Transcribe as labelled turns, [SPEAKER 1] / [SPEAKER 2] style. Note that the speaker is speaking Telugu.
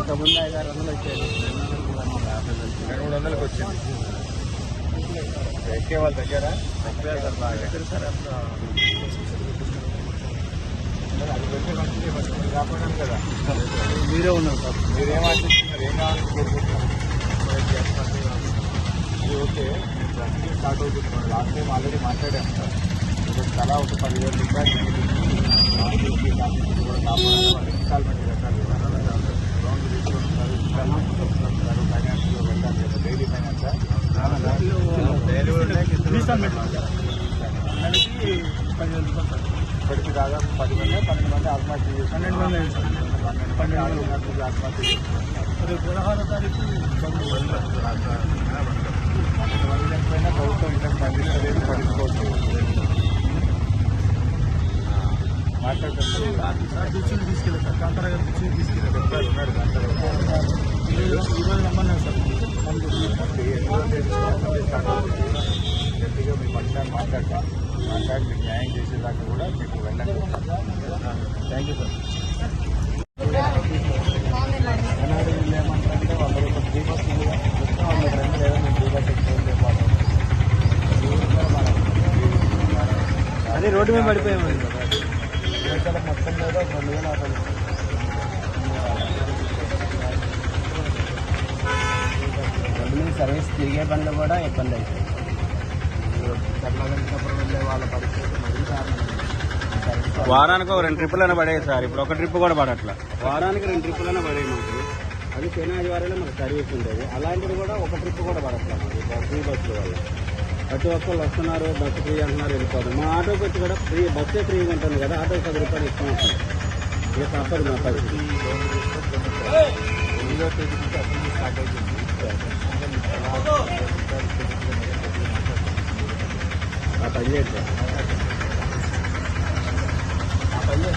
[SPEAKER 1] ఇంతకుముందు 500-600 వచ్చాయి.
[SPEAKER 2] 200-300కి వచ్చింది. ఎక్కే వాళ్ళ దగ్గర
[SPEAKER 1] సార్ బాగా సార్ అప్పుడు
[SPEAKER 2] అది వచ్చే మంచిది కాకపోయినాం కదా.
[SPEAKER 1] మీరే ఉన్నారు సార్.
[SPEAKER 2] మీరేం ఆశిస్తున్నారు, ఏం కావాలని కోరుకుంటున్నారు? ఇది ఓకే, నేను ప్రస్తుతం స్టార్ట్ అవుతున్నాను. లాస్ట్ టైం ఆల్రెడీ మాట్లాడాను సార్. ఇప్పుడు తలా ఒక 10,000 రూపాయలు కూడా కాపాడాలి. వాళ్ళు ఇన్స్టాల్మెంట్ కట్టాలి కదా. లోన్ తీసుకుంటున్నారు, ఇన్స్టాల్మెంట్ వస్తున్నారు, ఫైనాన్స్లో వెళ్ళాలి కదా. డైలీ ఫైనాన్స్ ఇప్పటికి దాదాపు 10 మంది 12 మంది ఆత్మహత్య చేసి 12 మంది ఆత్మహత్య చేస్తున్నారు.
[SPEAKER 1] 16వ తారీఖు
[SPEAKER 2] 12 మంది చనిపోయినా ప్రభుత్వం ఇంతకు స్పందించలేదు, పడుకోవచ్చు. మాట్లాడుతున్నారు
[SPEAKER 1] బీచ్ని తీసుకెళ్ళారు సార్. కాంతారా గారు బీచ్ని తీసుకెళ్ళారు.
[SPEAKER 2] చెప్పారు, ఉన్నాడు కాంతారావు.
[SPEAKER 1] ఈరోజు రమ్మన్నారు సార్.
[SPEAKER 2] గట్టిగా మీ పక్షాన్ని మాట్లాడి మీకు న్యాయం చేసేదాకా కూడా మీకు వెళ్ళండి.
[SPEAKER 1] Thank you sir.
[SPEAKER 2] ఎన్ఆర్ఐ ఏమంటారంటే వాళ్ళు ఒక 3 బస్ ఉందిగా, మొత్తం వాళ్ళకి 2 లేదా మేము 3 బస్ ఎక్కువ
[SPEAKER 1] అదే రోడ్డు మీద పడిపోయామండి.
[SPEAKER 2] దేశాలకు మొత్తం మీద 2,000 ఆటోలు.
[SPEAKER 1] రోడ్డు మీద సర్వీస్ తిరిగే బండ్లు కూడా ఇబ్బంది అవుతుంది.
[SPEAKER 2] చర్లగంటప్పుడు వెళ్ళే వాళ్ళ పరిస్థితి మరీ దారుణం.
[SPEAKER 1] వారానికి ఒక 2 ట్రిప్పులైనా పడేది సార్. ఇప్పుడు ఒక ట్రిప్ కూడా పడట్లా. వారానికి 2 ట్రిప్పులైనా పడేది మాకు. అది శని ఆదివారాలే మాకు సర్వీస్ ఉండేది. అలాంటిది కూడా ఒక ట్రిప్ కూడా పడట్లా మాకు ఫ్రీ బస్సుల వల్ల. ప్రతి ఒక్కళ్ళు వస్తున్నారు, బస్సు ఫ్రీ అంటున్నారు, వెళ్ళిపోతుంది. మా ఆటోకి వచ్చి కూడా ఫ్రీ బస్సే ఫ్రీగా ఉంటుంది కదా, ఆటోకి 10 రూపాయలు ఇస్తాం ఉంటుంది. ఇక తప్పదు మా పరిస్థితి.
[SPEAKER 2] 8వ తేదీ నుంచి అసెంబ్లీ స్టార్ట్ అవుతుంది.
[SPEAKER 1] ఆ పని చేస్తారు.